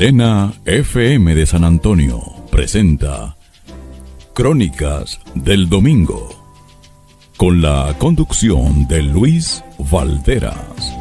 Chilena FM de San Antonio presenta Crónicas del Domingo, con la conducción de Luis Valderas.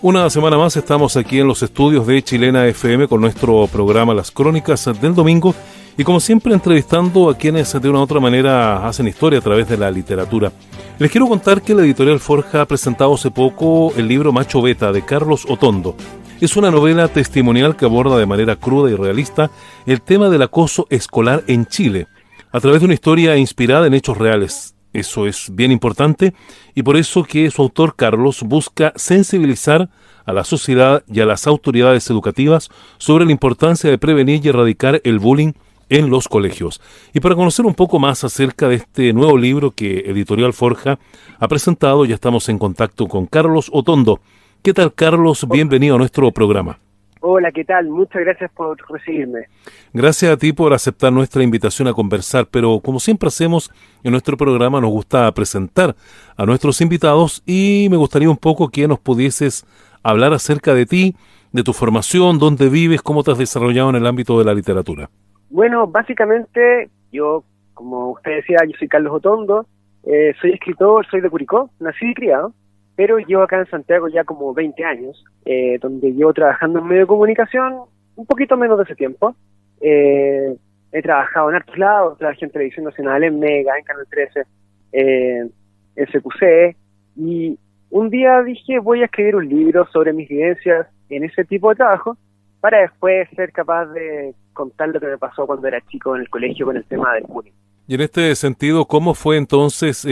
Una semana más estamos aquí en los estudios de Chilena FM con nuestro programa Las Crónicas del Domingo y como siempre entrevistando a quienes de una u otra manera hacen historia a través de la literatura. Les quiero contar que la editorial Forja ha presentado hace poco el libro Macho Beta de Carlos Otondo. Es una novela testimonial que aborda de manera cruda y realista el tema del acoso escolar en Chile, a través de una historia inspirada en hechos reales. Eso es bien importante y por eso que su autor Carlos busca sensibilizar a la sociedad y a las autoridades educativas sobre la importancia de prevenir y erradicar el bullying en los colegios. Y para conocer un poco más acerca de este nuevo libro que Editorial Forja ha presentado, ya estamos en contacto con Carlos Otondo. ¿Qué tal, Carlos? Bienvenido a nuestro programa. Hola, ¿qué tal? Muchas gracias por recibirme. Gracias a ti por aceptar nuestra invitación a conversar, pero como siempre hacemos en nuestro programa, nos gusta presentar a nuestros invitados y me gustaría un poco que nos pudieses hablar acerca de ti, de tu formación, dónde vives, cómo te has desarrollado en el ámbito de la literatura. Bueno, básicamente yo, como usted decía, yo soy Carlos Otondo, soy escritor, soy de Curicó, nací y criado, pero llevo acá en Santiago ya como 20 años, donde llevo trabajando en medio de comunicación un poquito menos de ese tiempo. He trabajado en hartos lados, trabajé en Televisión Nacional, en Mega, en Canal 13, en CQC, y un día dije voy a escribir un libro sobre mis vivencias en ese tipo de trabajo, para después ser capaz de contar lo que me pasó cuando era chico en el colegio con el tema del bullying. Y en este sentido, ¿cómo fue entonces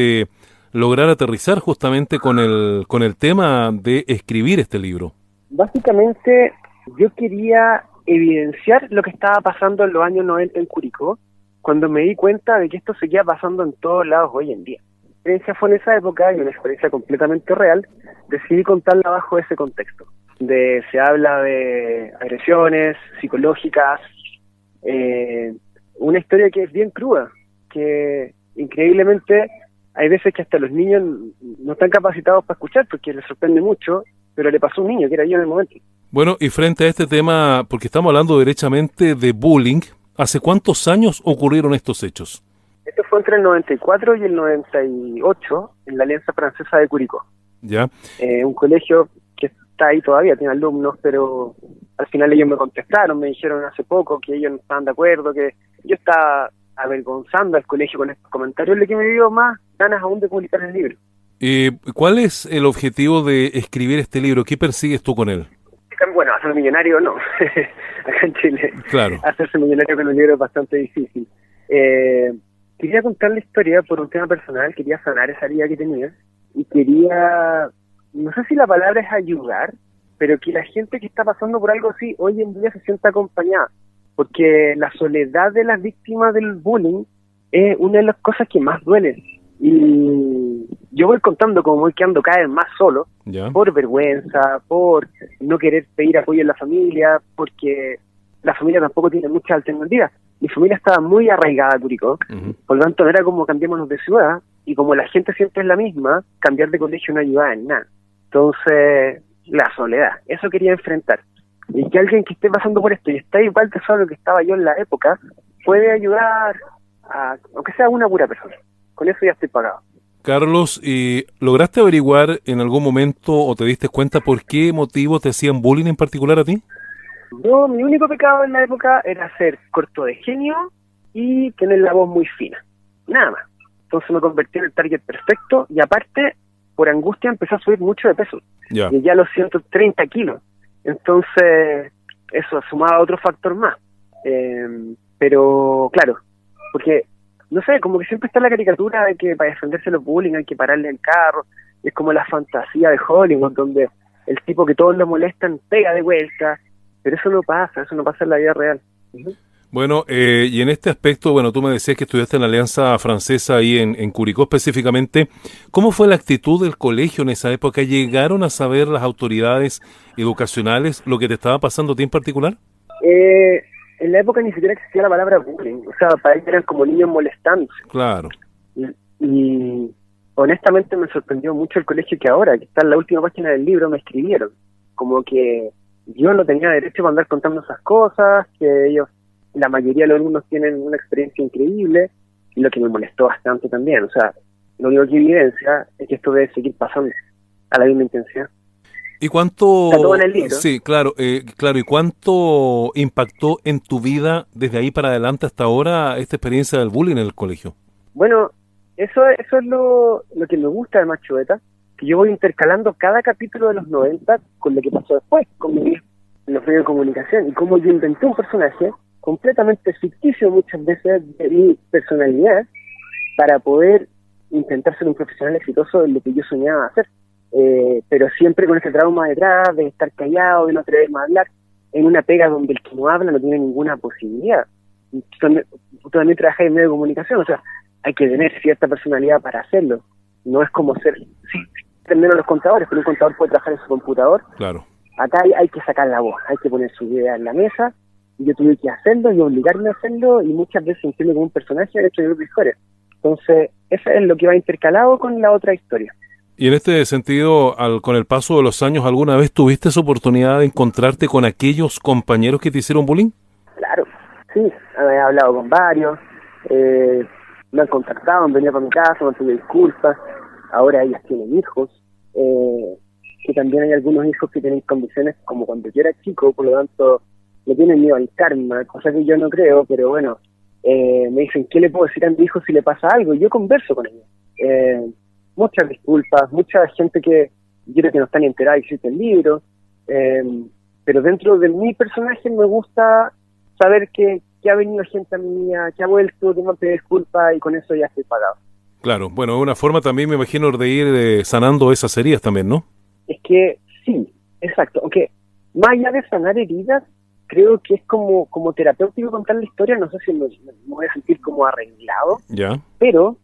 lograr aterrizar justamente con el tema de escribir este libro? Básicamente, yo quería evidenciar lo que estaba pasando en los años 90 en Curicó, cuando me di cuenta de que esto seguía pasando en todos lados hoy en día. La experiencia fue en esa época, y una experiencia completamente real, decidí contarla bajo ese contexto. Se habla de agresiones psicológicas, una historia que es bien cruda, que increíblemente hay veces que hasta los niños no están capacitados para escuchar porque les sorprende mucho, pero le pasó a un niño, que era yo en el momento. Bueno, y frente a este tema, porque estamos hablando derechamente de bullying, ¿hace cuántos años ocurrieron estos hechos? Esto fue entre el 94 y el 98 en la Alianza Francesa de Curicó. Ya. Un colegio que está ahí todavía, tiene alumnos, pero al final ellos me contestaron, me dijeron hace poco que ellos no estaban de acuerdo, que yo estaba avergonzando al colegio con estos comentarios, lo que me dio más ganas aún de publicar el libro. ¿Cuál es el objetivo de escribir este libro? ¿Qué persigues tú con él? Bueno, hacerse millonario no, acá en Chile. Claro. Hacerse millonario con un libro es bastante difícil. Quería contar la historia por un tema personal, quería sanar esa herida que tenía y quería, no sé si la palabra es ayudar, pero que la gente que está pasando por algo así hoy en día se sienta acompañada, porque la soledad de las víctimas del bullying es una de las cosas que más duelen. Y yo voy contando como voy quedando cada vez más solo, ¿Ya? Por vergüenza, por no querer pedir apoyo en la familia, porque la familia tampoco tiene muchas alternativas. Mi familia estaba muy arraigada a Curicó, por lo tanto no era como cambiémonos de ciudad, y como la gente siempre es la misma, cambiar de colegio no ayudaba en nada. Entonces, la soledad, eso quería enfrentar. Y que alguien que esté pasando por esto y está igual de solo que estaba yo en la época, puede ayudar a, aunque sea una pura persona. Con eso ya estoy pagado. Carlos, ¿lograste averiguar en algún momento o te diste cuenta por qué motivo te hacían bullying en particular a ti? Yo, mi único pecado en la época era ser corto de genio y tener la voz muy fina. Nada más. Entonces me convertí en el target perfecto y aparte, por angustia, empecé a subir mucho de peso. Ya. Y ya los 130 kilos. Entonces, eso sumaba otro factor más. Pero, claro, porque, no sé, como que siempre está la caricatura de que para defenderse los bullying hay que pararle el carro. Es como la fantasía de Hollywood, donde el tipo que todos lo molestan pega de vuelta. Pero eso no pasa en la vida real. Bueno, y en este aspecto, bueno, tú me decías que estudiaste en la Alianza Francesa ahí en Curicó específicamente. ¿Cómo fue la actitud del colegio en esa época? ¿Llegaron a saber las autoridades educacionales lo que te estaba pasando a ti en particular? En la época ni siquiera existía la palabra bullying. O sea, para ellos eran como niños molestándose. Claro. Y honestamente me sorprendió mucho el colegio que ahora, que está en la última página del libro, me escribieron. Como que yo no tenía derecho a andar contando esas cosas, que ellos, la mayoría de los alumnos tienen una experiencia increíble, y lo que me molestó bastante también. O sea, lo único que evidencia es que esto debe seguir pasando a la misma intensidad. ¿Y cuánto? Está todo en el libro. Sí, claro, claro. ¿Y cuánto impactó en tu vida desde ahí para adelante hasta ahora esta experiencia del bullying en el colegio? Bueno, eso es lo que me gusta de Machueta, que yo voy intercalando cada capítulo de los 90 con lo que pasó después, con los medios de comunicación, y cómo yo inventé un personaje completamente ficticio muchas veces de mi personalidad para poder intentar ser un profesional exitoso en lo que yo soñaba hacer. Pero siempre con ese trauma detrás, de estar callado, de no atreverme a hablar, en una pega donde el que no habla no tiene ninguna posibilidad. Tú también trabajas en medio de comunicación, o sea, hay que tener cierta personalidad para hacerlo. No es como ser, sí, menos los contadores, pero un contador puede trabajar en su computador. Claro. Acá hay que sacar la voz, hay que poner su idea en la mesa, y yo tuve que hacerlo y obligarme a hacerlo, y muchas veces sentirme como un personaje de hecho de otra historia. Entonces, eso es lo que va intercalado con la otra historia. Y en este sentido, con el paso de los años, ¿alguna vez tuviste esa oportunidad de encontrarte con aquellos compañeros que te hicieron bullying? Claro, sí, he hablado con varios, me han contactado, han venido para mi casa, me han pedido disculpas, ahora ellas tienen hijos, que también hay algunos hijos que tienen condiciones como cuando yo era chico, por lo tanto, le tienen miedo al karma, cosa que yo no creo, pero bueno, me dicen, ¿qué le puedo decir a mi hijo si le pasa algo? Y yo converso con ellos. Muchas disculpas, mucha gente que yo creo que no están enteradas y existe el libro, pero dentro de mi personaje me gusta saber que ha venido gente mía, que ha vuelto, que me pide disculpas y con eso ya estoy pagado. Claro, bueno, una forma también me imagino de ir sanando esas heridas también, ¿no? Es que sí, exacto, aunque más allá de sanar heridas, creo que es como terapéutico contar la historia, no sé si me voy a sentir como arreglado, Ya. pero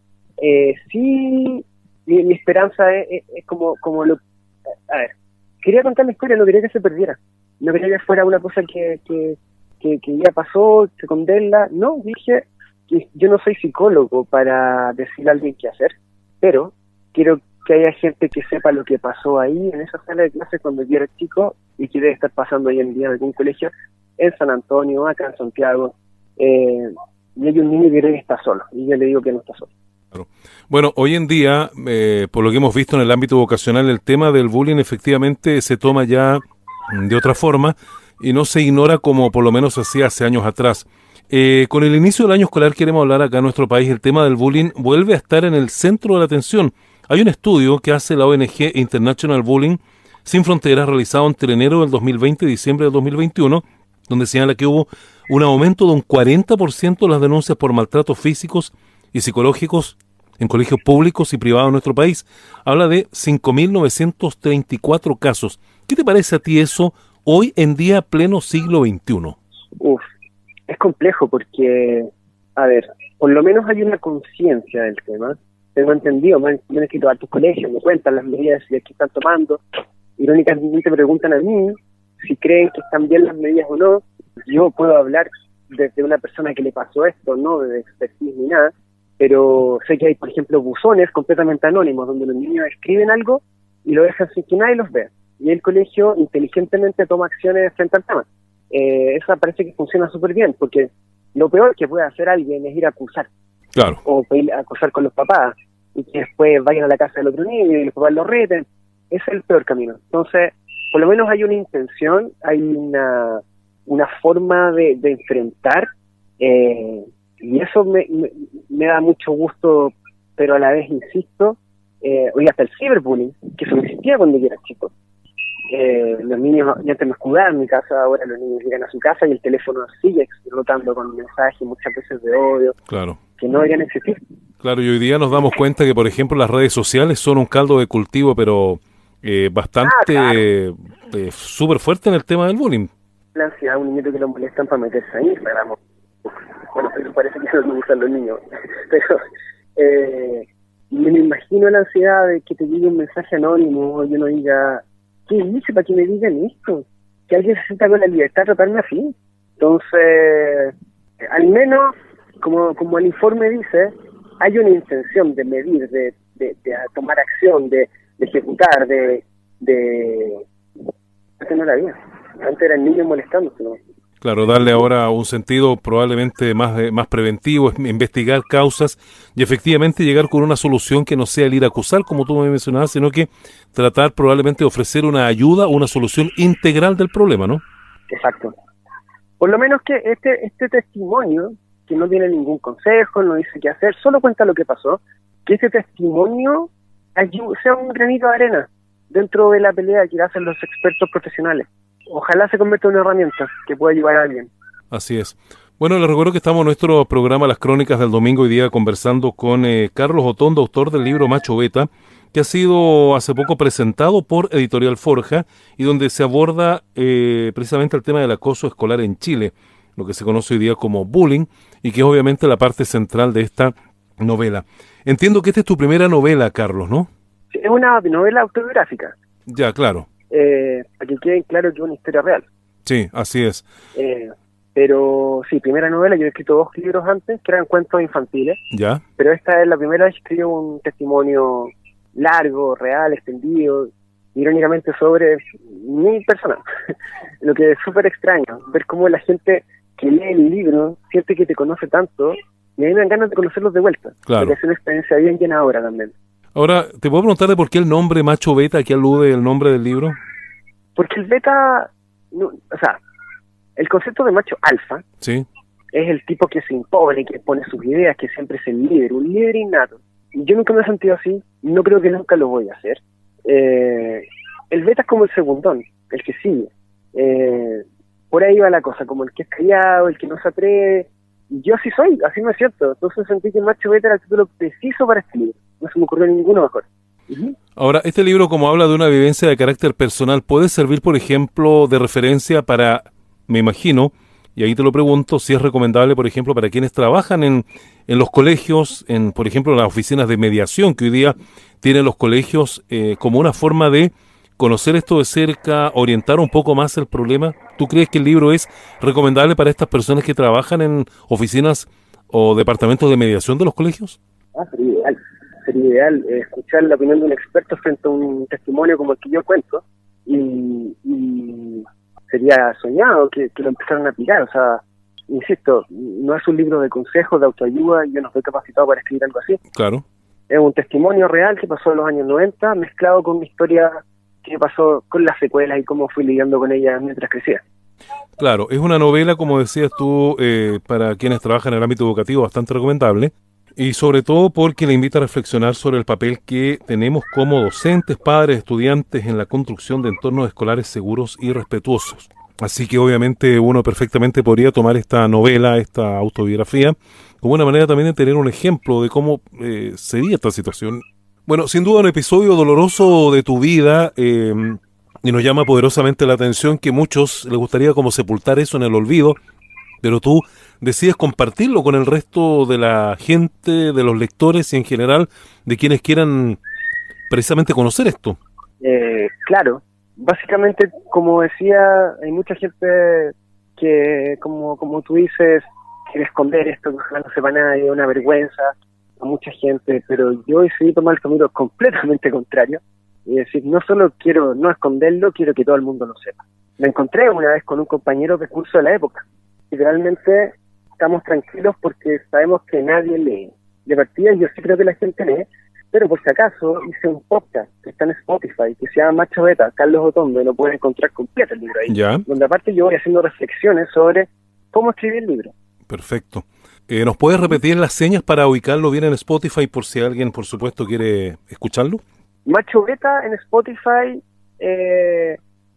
sí, mi esperanza es como lo... A ver, quería contar la historia, no quería que se perdiera, no quería que fuera una cosa que ya pasó, se condena, no, dije que yo no soy psicólogo para decirle a alguien qué hacer, pero quiero que haya gente que sepa lo que pasó ahí en esa sala de clase cuando yo era chico y que debe estar pasando hoy en día en algún colegio en San Antonio, acá en Santiago, y hay un niño que cree que está solo, y yo le digo que no está solo. Claro. Bueno, hoy en día, por lo que hemos visto en el ámbito vocacional, el tema del bullying efectivamente se toma ya de otra forma y no se ignora como por lo menos hacía hace años atrás. Con el inicio del año escolar queremos hablar acá en nuestro país, el tema del bullying vuelve a estar en el centro de la atención. Hay un estudio que hace la ONG International Bullying Sin Fronteras realizado entre enero del 2020 y diciembre del 2021, donde señala que hubo un aumento de un 40% de las denuncias por maltratos físicos y psicológicos en colegios públicos y privados en nuestro país. Habla de 5.934 casos. ¿Qué te parece a ti eso hoy en día, pleno siglo XXI? Es complejo porque, a ver, por lo menos hay una conciencia del tema. Tengo entendido, me han escrito a tus colegios, me cuentan las medidas que están tomando. Irónicamente me preguntan a mí si creen que están bien las medidas o no. Yo puedo hablar desde una persona que le pasó esto, no de expertise ni nada, pero sé que hay, por ejemplo, buzones completamente anónimos donde los niños escriben algo y lo dejan sin que nadie los vea. Y el colegio inteligentemente toma acciones frente al tema. Eso parece que funciona súper bien, porque lo peor que puede hacer alguien es ir a acusar. Claro. O ir a acusar con los papás, y que después vayan a la casa del otro niño y los papás lo reten. Ese es el peor camino. Entonces, por lo menos hay una intención, hay una forma de enfrentar, y eso me da mucho gusto, pero a la vez insisto, hoy hasta el ciberbullying, que eso no existía cuando yo era chico. Los niños, ya antes me escudaba en mi casa, ahora los niños llegan a su casa y el teléfono sigue explotando con mensajes muchas veces de odio, claro, que no deberían existir. Claro, y hoy día nos damos cuenta que, por ejemplo, las redes sociales son un caldo de cultivo, pero bastante súper fuerte en el tema del bullying. La ansiedad, un niño que lo molestan para meterse a Instagram. Bueno, eso parece que eso no usan los niños, pero me imagino la ansiedad de que te llegue un mensaje anónimo y uno diga, ¿qué hice para que me digan esto? Que alguien se sienta con la libertad de tratarme así. Entonces, al menos, como el informe dice, hay una intención de medir, de tomar acción, de ejecutar, antes no la había. Antes eran niños molestándose, ¿no? Claro, darle ahora un sentido probablemente más preventivo, es investigar causas y efectivamente llegar con una solución que no sea el ir a acusar, como tú me mencionabas, sino que tratar probablemente de ofrecer una ayuda, una solución integral del problema, ¿no? Exacto. Por lo menos que este testimonio, que no tiene ningún consejo, no dice qué hacer, solo cuenta lo que pasó, que este testimonio sea un granito de arena dentro de la pelea que hacen los expertos profesionales. Ojalá se convierta en una herramienta que pueda ayudar a alguien. Así es. Bueno, les recuerdo que estamos en nuestro programa Las Crónicas del Domingo, hoy día conversando con Carlos Otondo, autor del libro Macho Beta, que ha sido hace poco presentado por Editorial Forja y donde se aborda precisamente el tema del acoso escolar en Chile, lo que se conoce hoy día como bullying, y que es obviamente la parte central de esta novela. Entiendo que esta es tu primera novela, Carlos, ¿no? Sí, es una novela autobiográfica. Ya, claro. Para que quede claro que es una historia real. Sí, así es. Pero sí, primera novela. Yo he escrito 2 libros antes que eran cuentos infantiles. Ya. Pero esta es la primera vez que escribo un testimonio largo, real, extendido, irónicamente sobre mi persona. Lo que es súper extraño, ver cómo la gente que lee el libro siente que te conoce tanto y a mí me dan ganas de conocerlos de vuelta. Claro. Porque es una experiencia bien llenadora también. Ahora, ¿te puedo preguntar de por qué el nombre Macho Beta? ¿A qué alude el nombre del libro? Porque el beta, el concepto de macho alfa, Sí. es el tipo que se impone, que pone sus ideas, que siempre es el líder innato. Y yo nunca me he sentido así, no creo que nunca lo voy a hacer. El beta es como el segundón, el que sigue. Por ahí va la cosa, como el que es callado, el que no se atreve. Y yo así soy, así me siento. Entonces sentí que Macho Beta era el título preciso para este libro. No se me ocurrió ninguno mejor. Uh-huh. Ahora, este libro, como habla de una vivencia de carácter personal, ¿puede servir, por ejemplo, de referencia para, me imagino, y ahí te lo pregunto, si es recomendable, por ejemplo, para quienes trabajan en los colegios, por ejemplo, en las oficinas de mediación que hoy día tienen los colegios, como una forma de conocer esto de cerca, orientar un poco más el problema? ¿Tú crees que el libro es recomendable para estas personas que trabajan en oficinas o departamentos de mediación de los colegios? Sería ideal. Sería ideal escuchar la opinión de un experto frente a un testimonio como el que yo cuento y sería soñado que lo empezaran a aplicar. O sea, insisto, no es un libro de consejos, de autoayuda, yo no estoy capacitado para escribir algo así. Claro. Es un testimonio real que pasó en los años 90, mezclado con mi historia que pasó con las secuelas y cómo fui lidiando con ellas mientras crecía. Claro, es una novela, como decías tú, para quienes trabajan en el ámbito educativo, bastante recomendable. Y sobre todo porque le invita a reflexionar sobre el papel que tenemos como docentes, padres, estudiantes en la construcción de entornos escolares seguros y respetuosos. Así que obviamente uno perfectamente podría tomar esta novela, esta autobiografía, como una manera también de tener un ejemplo de cómo sería esta situación. Bueno, sin duda un episodio doloroso de tu vida y nos llama poderosamente la atención que muchos les gustaría como sepultar eso en el olvido, pero tú decides compartirlo con el resto de la gente, de los lectores y en general de quienes quieran precisamente conocer esto. Claro, básicamente, como decía, hay mucha gente que, como tú dices, quiere esconder esto, que ojalá no sepa nadie, es una vergüenza a mucha gente, pero yo decidí tomar el camino completamente contrario y decir, no solo quiero no esconderlo, quiero que todo el mundo lo sepa. Me encontré una vez con un compañero de curso de la época y realmente estamos tranquilos porque sabemos que nadie lee. De partida yo sí creo que la gente lee, pero por si acaso hice un podcast que está en Spotify que se llama Macho Beta, Carlos Otondo, y lo pueden encontrar completo el libro ahí. Ya. Donde aparte yo voy haciendo reflexiones sobre cómo escribir el libro. Perfecto. ¿Nos puedes repetir las señas para ubicarlo bien en Spotify por si alguien, por supuesto, quiere escucharlo? Macho Beta en Spotify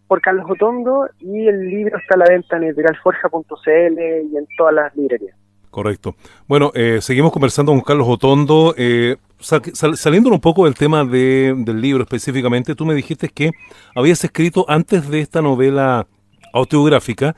por Carlos Otondo, y el libro está a la venta en editorialforja.cl y en todas las librerías. Correcto. Bueno, seguimos conversando con Carlos Otondo. Saliendo un poco del tema del libro específicamente, tú me dijiste que habías escrito antes de esta novela autobiográfica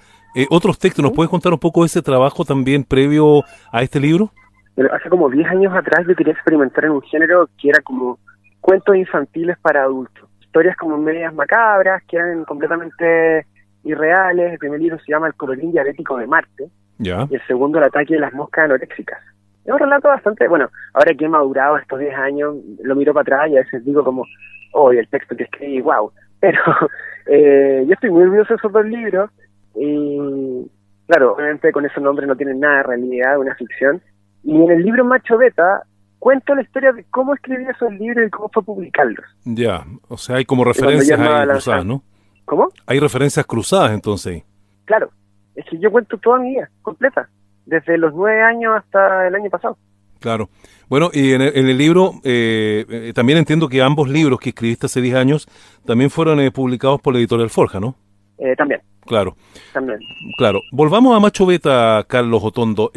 otros textos. ¿Nos puedes contar un poco de ese trabajo también previo a este libro? Pero hace como 10 años atrás yo quería experimentar en un género que era como cuentos infantiles para adultos. Historias como medias macabras, que eran completamente irreales. El primer libro se llama El colorín diabético de Marte. Ya. Y el segundo, El ataque de las moscas anoréxicas. Es un relato bastante, bueno, ahora que he madurado estos 10 años, lo miro para atrás y a veces digo como, oh, el texto que escribí, wow. Pero yo estoy muy orgulloso de esos 2 libros y, claro, obviamente con esos nombres no tienen nada de realidad, una ficción. Y en el libro Macho Beta cuento la historia de cómo escribí esos libros y cómo fue publicarlos. Ya, o sea, hay como referencias ahí cruzadas, ¿no? ¿Cómo? Hay referencias cruzadas entonces. Claro, es que yo cuento toda mi vida, completa, desde los 9 años hasta el año pasado. Claro. Bueno, y en el libro, también entiendo que ambos libros que escribiste hace 10 años también fueron publicados por la editorial Forja, ¿no? También. Claro. También. Claro. Volvamos a Macho Beta, Carlos Otondo.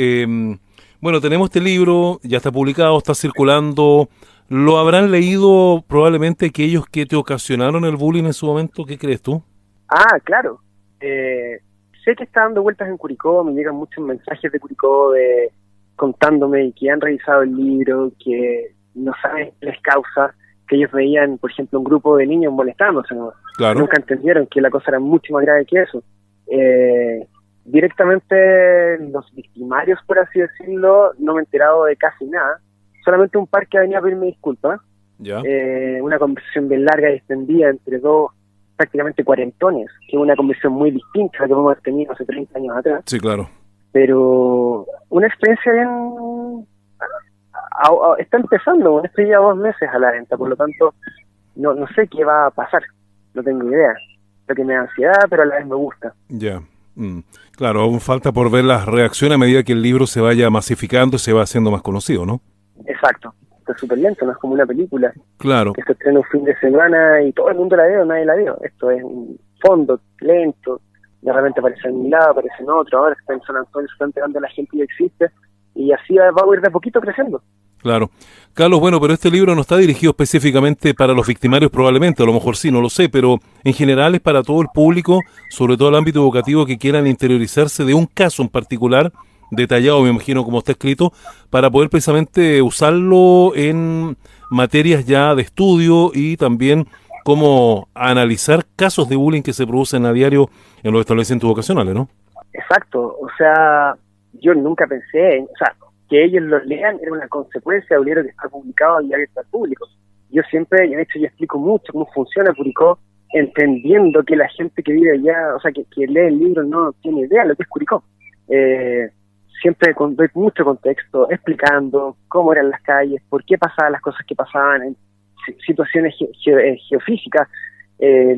Bueno, tenemos este libro, ya está publicado, está circulando. ¿Lo habrán leído probablemente aquellos que te ocasionaron el bullying en su momento? ¿Qué crees tú? Ah, claro. Sé que está dando vueltas en Curicó, me llegan muchos mensajes de Curicó contándome que han revisado el libro, que no saben qué les causa, que ellos veían, por ejemplo, un grupo de niños molestándose, ¿no? Claro. Nunca entendieron que la cosa era mucho más grave que eso. Directamente los victimarios, por así decirlo, no me he enterado de casi nada, solamente un par que venía a pedirme disculpas. Ya. Una conversación bien larga y extendida entre 2 prácticamente cuarentones, que es una conversación muy distinta a la que hemos tenido hace 30 años atrás. Sí, claro. Pero una experiencia bien... está empezando, esto lleva 2 meses a la venta, por lo tanto no sé qué va a pasar, no tengo idea. Lo que me da ansiedad, pero a la vez me gusta. Ya. Claro, aún falta por ver las reacciones a medida que el libro se vaya masificando y se va haciendo más conocido, ¿no? Exacto. Esto es súper lento, no es como una película. Claro. Que se estrena un fin de semana y todo el mundo la ve o nadie la vio. Esto es un fondo lento, de repente aparece en un lado, aparece en otro, ahora está en San Antonio, se está enterando la gente que existe, y así va a ir de a poquito creciendo. Claro. Carlos, bueno, pero este libro no está dirigido específicamente para los victimarios probablemente, a lo mejor sí, no lo sé, pero en general es para todo el público, sobre todo el ámbito educativo, que quieran interiorizarse de un caso en particular, detallado, me imagino, como está escrito, para poder precisamente usarlo en materias ya de estudio y también cómo analizar casos de bullying que se producen a diario en los establecimientos vocacionales, ¿no? Exacto, o sea, yo nunca pensé, o sea, que ellos lo lean era una consecuencia de un libro que está publicado y abierto al público. Yo siempre, y de hecho yo explico mucho cómo funciona Curicó, entendiendo que la gente que vive allá, o sea, que lee el libro no tiene idea de lo que es Curicó. Siempre doy mucho contexto, explicando cómo eran las calles, por qué pasaban las cosas que pasaban, en situaciones geofísicas,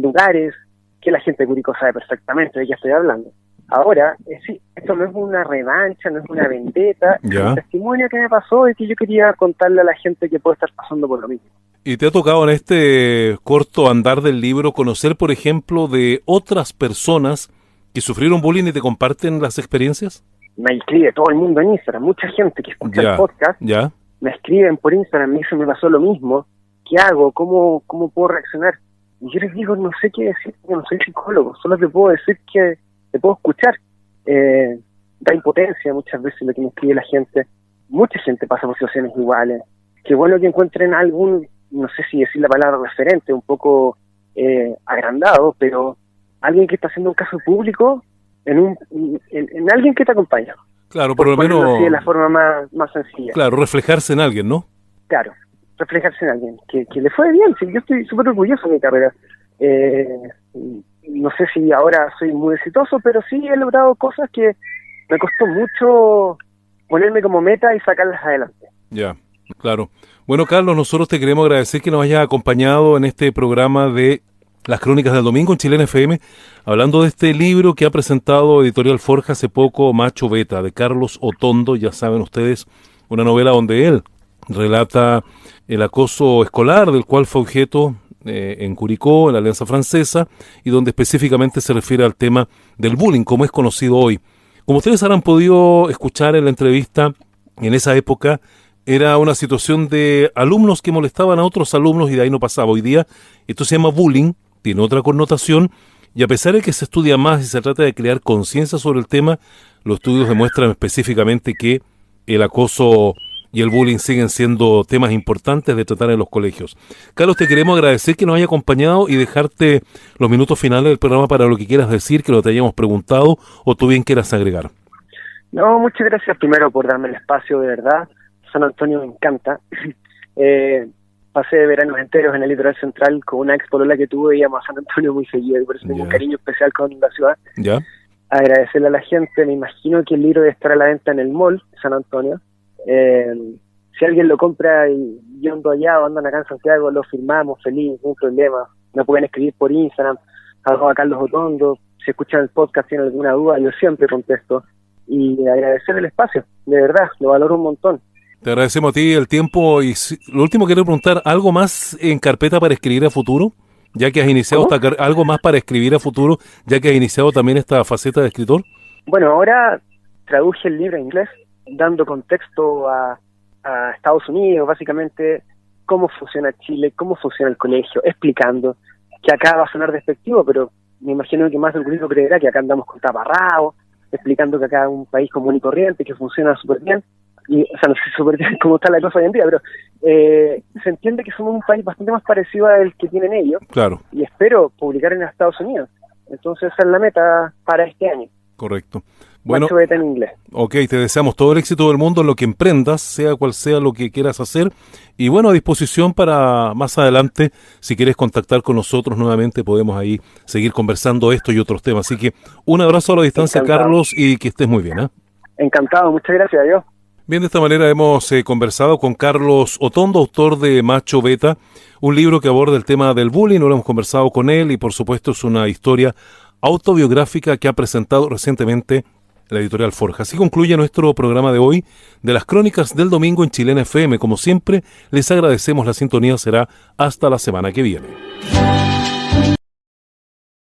lugares que la gente de Curicó sabe perfectamente de qué estoy hablando. Ahora, sí, esto no es una revancha, no es una vendetta, es un testimonio que me pasó y que yo quería contarle a la gente que puede estar pasando por lo mismo. ¿Y te ha tocado en este corto andar del libro conocer, por ejemplo, de otras personas que sufrieron bullying y te comparten las experiencias? Me escribe todo el mundo en Instagram, mucha gente que escucha el podcast, me escriben por Instagram, y eso me pasó lo mismo. ¿Qué hago? ¿Cómo puedo reaccionar? Y yo les digo, no sé qué decir, porque no soy psicólogo, solo te puedo decir que te puedo escuchar. Da impotencia muchas veces lo que me escribe la gente. Mucha gente pasa por situaciones iguales. Qué bueno que encuentren algún, no sé si decir la palabra referente, un poco agrandado, pero alguien que está haciendo un caso público en alguien que te acompaña. Claro, por lo menos así de la forma más sencilla. Claro, reflejarse en alguien, ¿no? Claro, reflejarse en alguien que le fue bien. Sí, yo estoy súper orgulloso de mi carrera. No sé si ahora soy muy exitoso, pero sí he logrado cosas que me costó mucho ponerme como meta y sacarlas adelante. Ya, claro. Bueno, Carlos, nosotros te queremos agradecer que nos hayas acompañado en este programa de Las Crónicas del Domingo en Chilena FM, hablando de este libro que ha presentado Editorial Forja hace poco, Macho Beta, de Carlos Otondo. Ya saben ustedes, una novela donde él relata el acoso escolar del cual fue objeto en Curicó, en la Alianza Francesa, y donde específicamente se refiere al tema del bullying, como es conocido hoy. Como ustedes habrán podido escuchar en la entrevista, en esa época era una situación de alumnos que molestaban a otros alumnos y de ahí no pasaba. Hoy día esto se llama bullying, tiene otra connotación, y a pesar de que se estudia más y se trata de crear conciencia sobre el tema, los estudios demuestran específicamente que el acoso y el bullying siguen siendo temas importantes de tratar en los colegios. Carlos, te queremos agradecer que nos haya acompañado y dejarte los minutos finales del programa para lo que quieras decir, que lo te hayamos preguntado o tú bien quieras agregar. No, muchas gracias primero por darme el espacio, de verdad. San Antonio me encanta. Pasé veranos enteros en el litoral central con una ex polola que tuve, íbamos a San Antonio muy seguido y por eso tengo un cariño especial con la ciudad. Ya. Agradecerle a la gente, me imagino que el libro debe estar a la venta en el mall de San Antonio. Si alguien lo compra y yo ando allá o andan acá en Santiago, lo firmamos, feliz, ningún problema. Me pueden escribir por Instagram, @ Carlos Otondo. Si escuchan el podcast, tienen alguna duda, yo siempre contesto. Y agradecerle el espacio, de verdad, lo valoro un montón. Te agradecemos a ti el tiempo y lo último quiero preguntar, ¿algo más en carpeta para escribir a futuro? Ya que has iniciado algo más para escribir a futuro, ya que has iniciado también esta faceta de escritor. Bueno, ahora traduje el libro a inglés, dando contexto a Estados Unidos, básicamente cómo funciona Chile, cómo funciona el colegio, explicando que acá va a sonar despectivo, pero me imagino que más de un grupito creerá que acá andamos con taparrabos, explicando que acá es un país común y corriente, que funciona súper bien, y, o sea, no sé súper bien cómo está la cosa hoy en día, pero se entiende que somos un país bastante más parecido al que tienen ellos, claro, y espero publicar en Estados Unidos. Entonces esa es la meta para este año. Correcto. Bueno, Macho Beta en inglés. Ok, te deseamos todo el éxito del mundo en lo que emprendas, sea cual sea lo que quieras hacer. Y bueno, a disposición para más adelante, si quieres contactar con nosotros nuevamente, podemos ahí seguir conversando esto y otros temas. Así que un abrazo a la distancia, Encantado. Carlos, y que estés muy bien. Encantado, muchas gracias, adiós. Bien, de esta manera hemos conversado con Carlos Otondo, autor de Macho Beta, un libro que aborda el tema del bullying. Ahora hemos conversado con él y por supuesto es una historia autobiográfica que ha presentado recientemente la editorial Forja. Así concluye nuestro programa de hoy de las Crónicas del Domingo en Chilena FM. Como siempre, les agradecemos la sintonía. Será hasta la semana que viene.